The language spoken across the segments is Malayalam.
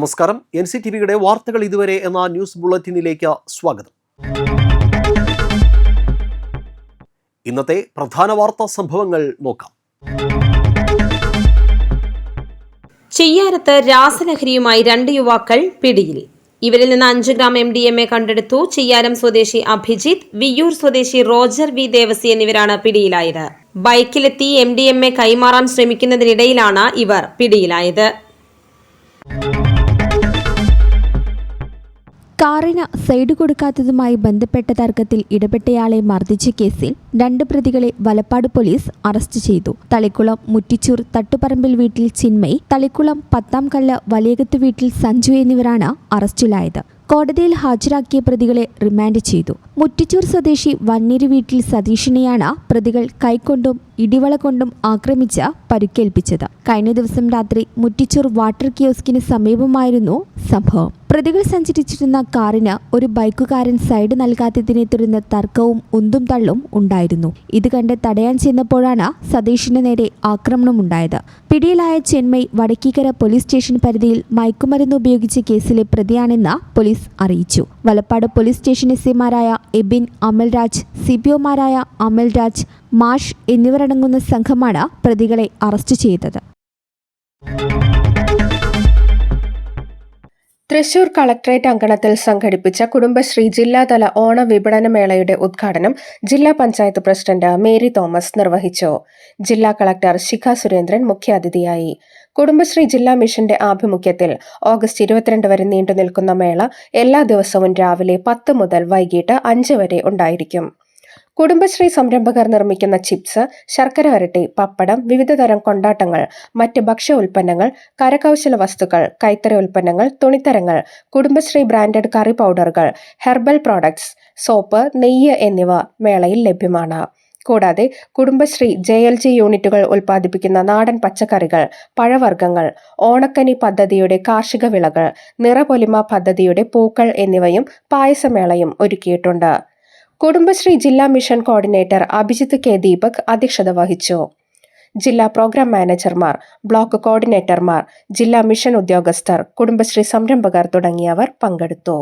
നമസ്കാരം. NCTVയുടെ വാർത്തകൾ ഇതുവരെ എന്ന ന്യൂസ് ബുള്ളറ്റിനിലേക്ക് സ്വാഗതം. ഇന്നത്തെ പ്രധാന വാർത്താ സംഭവങ്ങൾ നോക്കാം. ചെയ്യാരത്ത് രാസലഹരിയുമായി 2 യുവാക്കൾ പിടിയിൽ. ഇവരിൽ നിന്ന് 5 ഗ്രാം MDMA കണ്ടെടുത്തു. ചെയ്യാരം സ്വദേശി അഭിജിത്ത്, വിയ്യൂർ സ്വദേശി റോജർ വി ദേവസി എന്നിവരാണ് പിടിയിലായത്. ബൈക്കിലെത്തി MDMA കൈമാറാൻ ശ്രമിക്കുന്നതിനിടയിലാണ് ഇവർ പിടിയിലായത്. കാറിന് സൈഡ് കൊടുക്കാത്തതുമായി ബന്ധപ്പെട്ട തർക്കത്തിൽ ഇടപെട്ടയാളെ മർദ്ദിച്ച കേസിൽ 2 പ്രതികളെ വലപ്പാട് പോലീസ് അറസ്റ്റ് ചെയ്തു. തളിക്കുളം മുറ്റിച്ചൂർ തട്ടുപറമ്പിൽ വീട്ടിൽ ചിന്മയ്, തളിക്കുളം പത്താംകല്ല് വലിയകത്ത് വീട്ടിൽ സഞ്ജു എന്നിവരാണ് അറസ്റ്റിലായത്. കോടതിയിൽ ഹാജരാക്കിയ പ്രതികളെ റിമാൻഡ് ചെയ്തു. മുറ്റിച്ചൂർ സ്വദേശി വന്നേരി വീട്ടിൽ സതീഷിനെയാണ് പ്രതികൾ കൈക്കൊണ്ടും ഇടിവള കൊണ്ടും ആക്രമിച്ച് പരിക്കേൽപ്പിച്ചത്. കഴിഞ്ഞ ദിവസം രാത്രി മുറ്റിച്ചൂർ വാട്ടർ കിയോസ്കിന് സമീപമായിരുന്നു സംഭവം. പ്രതികൾ സഞ്ചരിച്ചിരുന്ന കാറിന് ഒരു ബൈക്കുകാരൻ സൈഡ് നൽകാത്തതിനെ തുടർന്ന് തർക്കവും ഉന്തും തള്ളും ഉണ്ടായിരുന്നു. ഇത് കണ്ട് തടയാൻ ചെന്നപ്പോഴാണ് സതീഷിന് നേരെ ആക്രമണമുണ്ടായത്. പിടിയിലായ ചിന്മയ് വടക്കീക്കര പോലീസ് സ്റ്റേഷൻ പരിധിയിൽ മയക്കുമരുന്ന് ഉപയോഗിച്ച കേസിലെ പ്രതിയാണെന്ന് പോലീസ് അറിയിച്ചു. വലപ്പാട് പോലീസ് സ്റ്റേഷൻ എസ്ഐമാരായ എബിൻ, അമൽരാജ്, CPOമാരായ അമൽരാജ്, മാഷ് എന്നിവരടങ്ങുന്ന സംഘമാണ് പ്രതികളെ അറസ്റ്റ് ചെയ്തത്. തൃശൂർ കളക്ടറേറ്റ് അങ്കണത്തിൽ സംഘടിപ്പിച്ച കുടുംബശ്രീ ജില്ലാതല ഓണ വിപണന മേളയുടെ ഉദ്ഘാടനം ജില്ലാ പഞ്ചായത്ത് പ്രസിഡന്റ് മേരി തോമസ് നിർവഹിച്ചു. ജില്ലാ കളക്ടർ ശിഖ സുരേന്ദ്രൻ മുഖ്യാതിഥിയായി. കുടുംബശ്രീ ജില്ലാ മിഷന്റെ ആഭിമുഖ്യത്തിൽ ഓഗസ്റ്റ് 22 വരെ നീണ്ടുനിൽക്കുന്ന മേള എല്ലാ ദിവസവും രാവിലെ 10 മുതൽ വൈകിട്ട് 5 വരെ ഉണ്ടായിരിക്കും. കുടുംബശ്രീ സംരംഭകർ നിർമ്മിക്കുന്ന ചിപ്സ്, ശർക്കര വരട്ടി, പപ്പടം, വിവിധതരം കൊണ്ടാട്ടങ്ങൾ, മറ്റ് ഭക്ഷ്യ ഉൽപ്പന്നങ്ങൾ, കരകൗശല വസ്തുക്കൾ, കൈത്തറി ഉൽപ്പന്നങ്ങൾ, തുണിത്തരങ്ങൾ, കുടുംബശ്രീ ബ്രാൻഡഡ് കറി പൗഡറുകൾ, ഹെർബൽ പ്രോഡക്ട്സ്, സോപ്പ്, നെയ്യ് എന്നിവ മേളയിൽ ലഭ്യമാണ്. കൂടാതെ കുടുംബശ്രീ JLG യൂണിറ്റുകൾ ഉൽപ്പാദിപ്പിക്കുന്ന നാടൻ പച്ചക്കറികൾ, പഴവർഗ്ഗങ്ങൾ, ഓണക്കനി പദ്ധതിയുടെ കാർഷിക വിളകൾ, നിറപൊലിമ പദ്ധതിയുടെ പൂക്കൾ എന്നിവയും പായസമേളയും ഒരുക്കിയിട്ടുണ്ട്. കുടുംബശ്രീ ജില്ലാ mission coordinator Abhijith K. Deepak അധ്യക്ഷത വഹിച്ചു. ജില്ലാ പ്രോഗ്രാം മാനേജർമാർ, ബ്ലോക്ക് കോർഡിനേറ്റർമാർ, ജില്ലാ മിഷൻ ഉദ്യോഗസ്ഥർ, കുടുംബശ്രീ സംരംഭകർ തുടങ്ങിയവർ പങ്കെടുത്തു.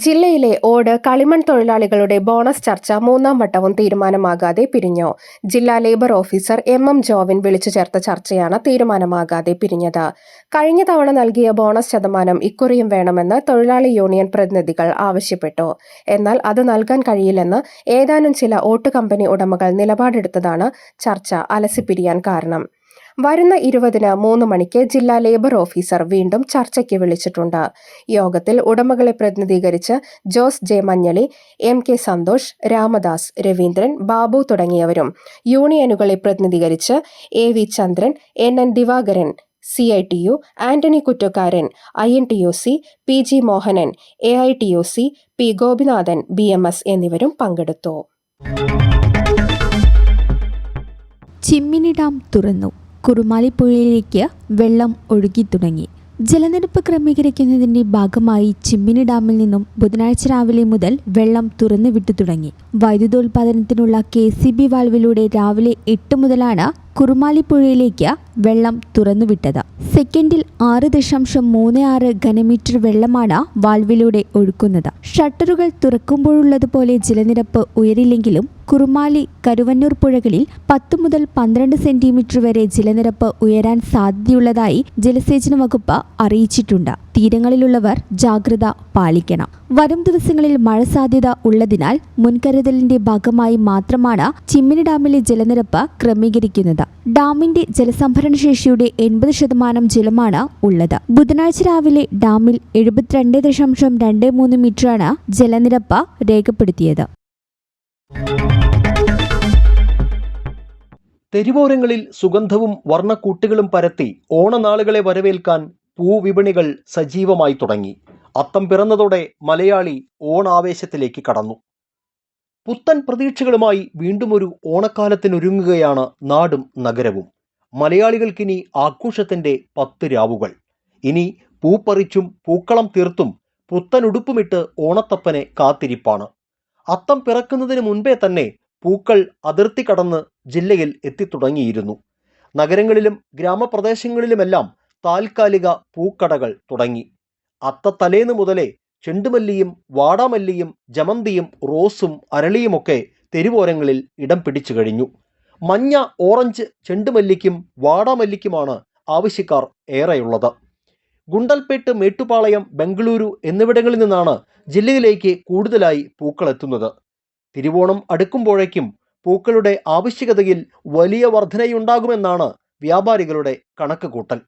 ജില്ലയിലെ ഓട്, കളിമൺ തൊഴിലാളികളുടെ ബോണസ് ചർച്ച 3ാം വട്ടവും തീരുമാനമാകാതെ പിരിഞ്ഞു. ജില്ലാ ലേബർ ഓഫീസർ MM ജോവിൻ വിളിച്ചു ചേർത്ത ചർച്ചയാണ് തീരുമാനമാകാതെ പിരിഞ്ഞത്. കഴിഞ്ഞ തവണ നൽകിയ ബോണസ് ശതമാനം ഇക്കുറിയും വേണമെന്ന് തൊഴിലാളി യൂണിയൻ പ്രതിനിധികൾ ആവശ്യപ്പെട്ടു. എന്നാൽ അത് നൽകാൻ കഴിയില്ലെന്ന് ഏതാനും ചില ഓട്ട് കമ്പനി ഉടമകൾ നിലപാടെടുത്തതാണ് ചർച്ച അലസിപ്പിരിയാൻ കാരണം. വരുന്ന 20-ന് 3 മണിക്ക് ജില്ലാ ലേബർ ഓഫീസർ വീണ്ടും ചർച്ചയ്ക്ക് വിളിച്ചിട്ടുണ്ട്. യോഗത്തിൽ ഉടമകളെ പ്രതിനിധീകരിച്ച് ജോസ് J. മഞ്ഞളി, MK സന്തോഷ്, രാമദാസ്, രവീന്ദ്രൻ, ബാബു തുടങ്ങിയവരും, യൂണിയനുകളെ പ്രതിനിധീകരിച്ച് AV ചന്ദ്രൻ, NN Divakaran, CITU, Antony കുറ്റക്കാരൻ, INTUC, PG Mohanan, AITUC, P. Gopinathan, BMS എന്നിവരും പങ്കെടുത്തു. ചിമ്മിനി ഡാം തുറന്നു. കുറുമാലി പുഴയിലേക്ക് വെള്ളം ഒഴുകി തുടങ്ങി. ജലനിരപ്പ് ക്രമീകരിക്കുന്നതിന്റെ ഭാഗമായി ചിമ്മിനി ഡാമിൽ നിന്നും ബുധനാഴ്ച രാവിലെ മുതൽ വെള്ളം തുറന്നു വിട്ടു തുടങ്ങി. വൈദ്യുതോൽപാദനത്തിനുള്ള KCB വാൽവിലൂടെ രാവിലെ 8 മുതലാണ് കുറുമാലി പുഴയിലേക്ക് വെള്ളം തുറന്നുവിട്ടത്. സെക്കൻഡിൽ 6.36 ഘനമീറ്റർ വെള്ളമാണ് വാൽവിലൂടെ ഒഴുക്കുന്നത്. ഷട്ടറുകൾ തുറക്കുമ്പോഴുള്ളതുപോലെ ജലനിരപ്പ് ഉയരില്ലെങ്കിലും കുറുമാലി, കരുവന്നൂർ പുഴകളിൽ 10 മുതൽ 12 സെന്റിമീറ്റർ വരെ ജലനിരപ്പ് ഉയരാൻ സാധ്യതയുള്ളതായി ജലസേചന വകുപ്പ് അറിയിച്ചിട്ടുണ്ട്. തീരങ്ങളിലുള്ളവർ ജാഗ്രത പാലിക്കണം. വരും ദിവസങ്ങളിൽ മഴ സാധ്യത ഉള്ളതിനാൽ മുൻകരുതലിന്റെ ഭാഗമായി മാത്രമാണ് ചിമ്മിനി ഡാമിലെ ജലനിരപ്പ് ക്രമീകരിക്കുന്നത്. ഡാമിന്റെ ജലസംഭരണ ശേഷിയുടെ 80% ജലമാണ് ഉള്ളത്. ബുധനാഴ്ച രാവിലെ ഡാമിൽ 72.23 മീറ്ററാണ് ജലനിരപ്പ് രേഖപ്പെടുത്തിയത്. തെരുവോരങ്ങളിൽ സുഗന്ധവും വർണ്ണക്കൂട്ടുകളും പരത്തി ഓണനാളുകളെ വരവേൽക്കാൻ പൂവിപണികൾ സജീവമായി തുടങ്ങി. അത്തം പിറന്നതോടെ മലയാളി ഓണാവേശത്തിലേക്ക് കടന്നു. പുത്തൻ പ്രതീക്ഷകളുമായി വീണ്ടും ഒരു ഓണക്കാലത്തിനൊരുങ്ങുകയാണ് നാടും നഗരവും. മലയാളികൾക്കിനി ആഘോഷത്തിൻ്റെ 10 രാവുകൾ. ഇനി പൂപ്പറിച്ചും പൂക്കളം തീർത്തും പുത്തനുടുപ്പുമിട്ട് ഓണത്തപ്പനെ കാത്തിരിപ്പാണ്. അത്തം പിറക്കുന്നതിന് മുൻപേ തന്നെ പൂക്കൾ അതിർത്തി കടന്ന് ജില്ലയിൽ എത്തിത്തുടങ്ങിയിരുന്നു. നഗരങ്ങളിലും ഗ്രാമപ്രദേശങ്ങളിലുമെല്ലാം താൽക്കാലിക പൂക്കടകൾ തുടങ്ങി. അത്തത്തലേന്ന് മുതലേ ചെണ്ടുമല്ലിയും വാടാമല്ലിയും ജമന്തിയും റോസും അരളിയുമൊക്കെ തെരുവോരങ്ങളിൽ ഇടം പിടിച്ചു കഴിഞ്ഞു. മഞ്ഞ, ഓറഞ്ച് ചെണ്ടുമല്ലിക്കും വാടാമല്ലിക്കുമാണ് ആവശ്യക്കാർ ഏറെയുള്ളത്. ഗുണ്ടൽപേട്ട്, മേട്ടുപാളയം, ബംഗളൂരു എന്നിവിടങ്ങളിൽ നിന്നാണ് ജില്ലയിലേക്ക് കൂടുതലായി പൂക്കളെത്തുന്നത്. തിരുവോണം അടുക്കുമ്പോഴേക്കും പൂക്കളുടെ ആവശ്യകതയിൽ വലിയ വർധനയുണ്ടാകുമെന്നാണ് വ്യാപാരികളുടെ കണക്കുകൂട്ടൽ.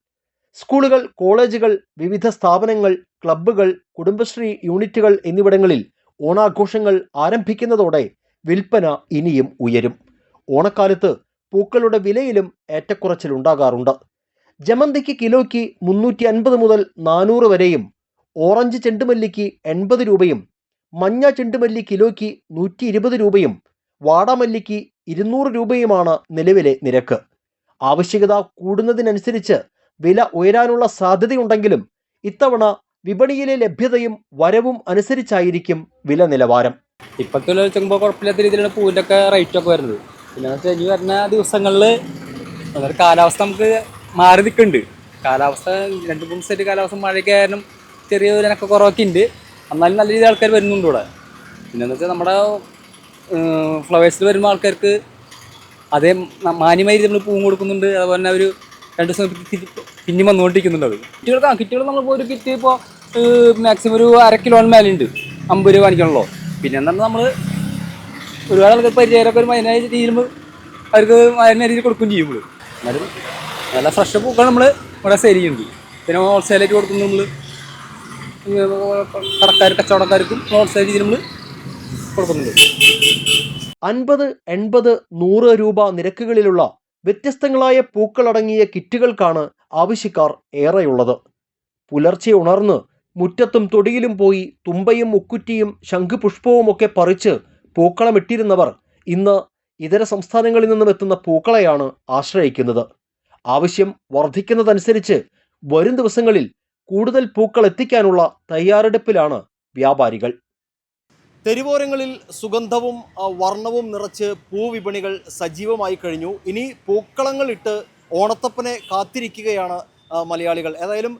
സ്കൂളുകൾ, കോളേജുകൾ, വിവിധ സ്ഥാപനങ്ങൾ, ക്ലബ്ബുകൾ, കുടുംബശ്രീ യൂണിറ്റുകൾ എന്നിവിടങ്ങളിൽ ഓണാഘോഷങ്ങൾ ആരംഭിക്കുന്നതോടെ വിൽപ്പന ഇനിയും ഉയരും. ഓണക്കാലത്ത് പൂക്കളുടെ വിലയിലും ഏറ്റക്കുറച്ചിലുണ്ടാകാറുണ്ട്. ജമന്തിക്ക് കിലോയ്ക്ക് 350 മുതൽ 400 വരെയും, ഓറഞ്ച് ചെണ്ടുമല്ലിക്ക് 80 രൂപയും, മഞ്ഞ ചെണ്ടുമല്ലി കിലോയ്ക്ക് 120 രൂപയും, വാടാമല്ലിക്ക് 200 രൂപയുമാണ് നിലവിലെ നിരക്ക്. ആവശ്യകത കൂടുന്നതിനനുസരിച്ച് വില ഉയരാനുള്ള സാധ്യതയുണ്ടെങ്കിലും ഇത്തവണ വിപണിയിലെ ലഭ്യതയും വരവും അനുസരിച്ചായിരിക്കും വില നിലവാരം. ഇപ്പോഴത്തെ വെച്ചുമ്പോൾ കുഴപ്പമില്ലാത്ത രീതിയിലാണ് പൂവിൻ്റെ ഒക്കെ റേറ്റ് ഒക്കെ വരുന്നത്. പിന്നെ ഇനി വരുന്ന ദിവസങ്ങളിൽ അതൊരു കാലാവസ്ഥ നമുക്ക് മാറി നിൽക്കുന്നുണ്ട്. കാലാവസ്ഥ 2-3 സെറ്റ് കാലാവസ്ഥ മഴയ്ക്ക് കാരണം ചെറിയ ഇതിനൊക്കെ കുറവൊക്കെ ഉണ്ട്. എന്നാലും നല്ല രീതിയിൽ ആൾക്കാർ വരുന്നുണ്ട് ഇവിടെ. പിന്നെന്ന് വെച്ചാൽ നമ്മുടെ ഫ്ലവേഴ്സിൽ വരുമ്പോൾ ആൾക്കാർക്ക് അതേ മാന്യമായ രീതി നമ്മൾ പൂവും കൊടുക്കുന്നുണ്ട്. അതുപോലെ തന്നെ ഒരു 2 ദിവസം പിന്നെയും വന്നുകൊണ്ടിരിക്കുന്നുണ്ട്. അത് കിറ്റുകൾ നമ്മളിപ്പോൾ ഒരു കിറ്റ് ഇപ്പോൾ മാക്സിമം ഒരു 1/2 കിലോന് മേലുണ്ട്, 50 രൂപ വാങ്ങിക്കണല്ലോ. പിന്നെ എന്താണ് നമ്മൾ ഒരുപാട് ആൾക്കാർ പരിചയമൊക്കെ ഒരു മതിനായ രീതിയിൽ അവർക്ക് മതിനായ രീതിയിൽ കൊടുക്കുകയും ചെയ്യും. എന്നാലും നല്ല ഫ്രഷ് പൂക്കൾ നമ്മൾ ഇവിടെ സെയിൽ ചെയ്യുന്നുണ്ട്. പിന്നെ ഹോൾസെയിലായിട്ട് കൊടുക്കുന്നത് നമ്മൾ കച്ചവടക്കാർക്കും ഹോൾസെയിൽ രീതിയിൽ നമ്മൾ കൊടുക്കുന്നുണ്ട്. 50, 80, 100 രൂപ നിരക്കുകളിലുള്ള വ്യത്യസ്തങ്ങളായ പൂക്കളടങ്ങിയ കിറ്റുകൾക്കാണ് ആവശ്യക്കാർ ഏറെയുള്ളത്. പുലർച്ചെ ഉണർന്ന് മുറ്റത്തും തൊടിയിലും പോയി തുമ്പയും മുക്കുറ്റിയും ശംഖുപുഷ്പവുമൊക്കെ പറിച്ച് പൂക്കളമിട്ടിരുന്നവർ ഇന്ന് ഇതര സംസ്ഥാനങ്ങളിൽ നിന്നും എത്തുന്ന പൂക്കളെയാണ് ആശ്രയിക്കുന്നത്. ആവശ്യം വർദ്ധിക്കുന്നതനുസരിച്ച് വരും ദിവസങ്ങളിൽ കൂടുതൽ പൂക്കൾ എത്തിക്കാനുള്ള തയ്യാറെടുപ്പിലാണ് വ്യാപാരികൾ. തെരുവോരങ്ങളിൽ സുഗന്ധവും വർണ്ണവും നിറച്ച് പൂവിപണികൾ സജീവമായി കഴിഞ്ഞു. ഇനി പൂക്കളങ്ങളിട്ട് ഓണത്തപ്പനെ കാത്തിരിക്കുകയാണ് മലയാളികൾ. ഏതായാലും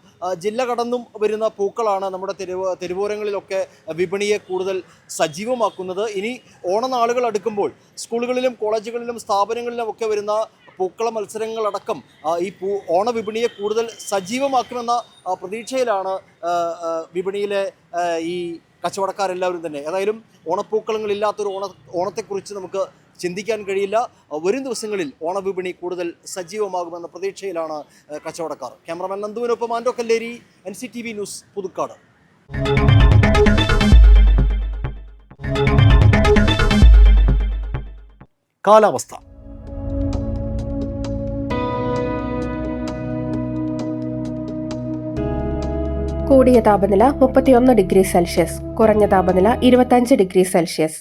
ജില്ല കടന്നും വരുന്ന പൂക്കളാണ് നമ്മുടെ തെരുവോരങ്ങളിലൊക്കെ വിപണിയെ കൂടുതൽ സജീവമാക്കുന്നത്. ഇനി ഓണനാളുകൾ അടുക്കുമ്പോൾ സ്കൂളുകളിലും കോളേജുകളിലും സ്ഥാപനങ്ങളിലും ഒക്കെ വരുന്ന പൂക്കള മത്സരങ്ങളടക്കം ഈ ഓണവിപണിയെ കൂടുതൽ സജീവമാക്കുമെന്ന പ്രതീക്ഷയിലാണ് വിപണിയിലെ ഈ കച്ചവടക്കാരെല്ലാവരും തന്നെ. ഏതായാലും ഓണപ്പൂക്കളങ്ങളില്ലാത്തൊരു ഓണത്തെക്കുറിച്ച് നമുക്ക് ചിന്തിക്കാൻ കഴിയില്ല. വരും ദിവസങ്ങളിൽ ഓണവിപണി കൂടുതൽ സജീവമാകുമെന്ന പ്രതീക്ഷയിലാണ് കച്ചവടക്കാർ. ക്യാമറമാൻ നന്ദുവിനൊപ്പം ആൻഡോ കല്ലേരി, NCTV ന്യൂസ്, പുതുക്കാട്. കാലാവസ്ഥ. കൂടിയ താപനില 31 ഡിഗ്രി സെൽഷ്യസ്, കുറഞ്ഞ താപനില 25 ഡിഗ്രി സെൽഷ്യസ്.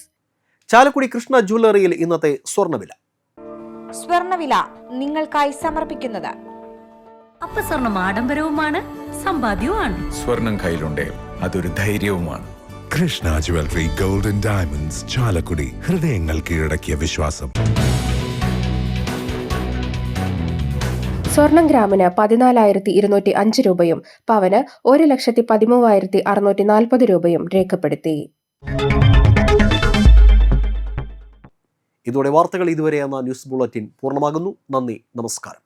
ചാലക്കുടി കൃഷ്ണ ജ്വല്ലറിയിൽ ഇന്നത്തെ സ്വർണ്ണവില. സ്വർണ്ണവില നിങ്ങൾക്കായി സമർപ്പിക്കുന്നത് അപ്പസ്വർണം ആഡംബരവുമാണ്, സമ്പാദ്യവുമാണ്. സ്വർണം കയ്യിലുണ്ടേ അതൊരു ധൈര്യവുമാണ്. Krishna jewellery, golden diamonds, Chalakudy. ഹൃദയങ്ങൾ കീഴടക്കിയ വിശ്വാസം. സ്വർണം ഗ്രാമിന് 14,205 രൂപയും പവന് 1,13,640 രൂപയും രേഖപ്പെടുത്തി. ഇതോടെ വാർത്തകൾ ഇതുവരെ എന്ന ന്യൂസ് ബുള്ളറ്റിൻ പൂർണ്ണമാകുന്നു. നന്ദി, നമസ്കാരം.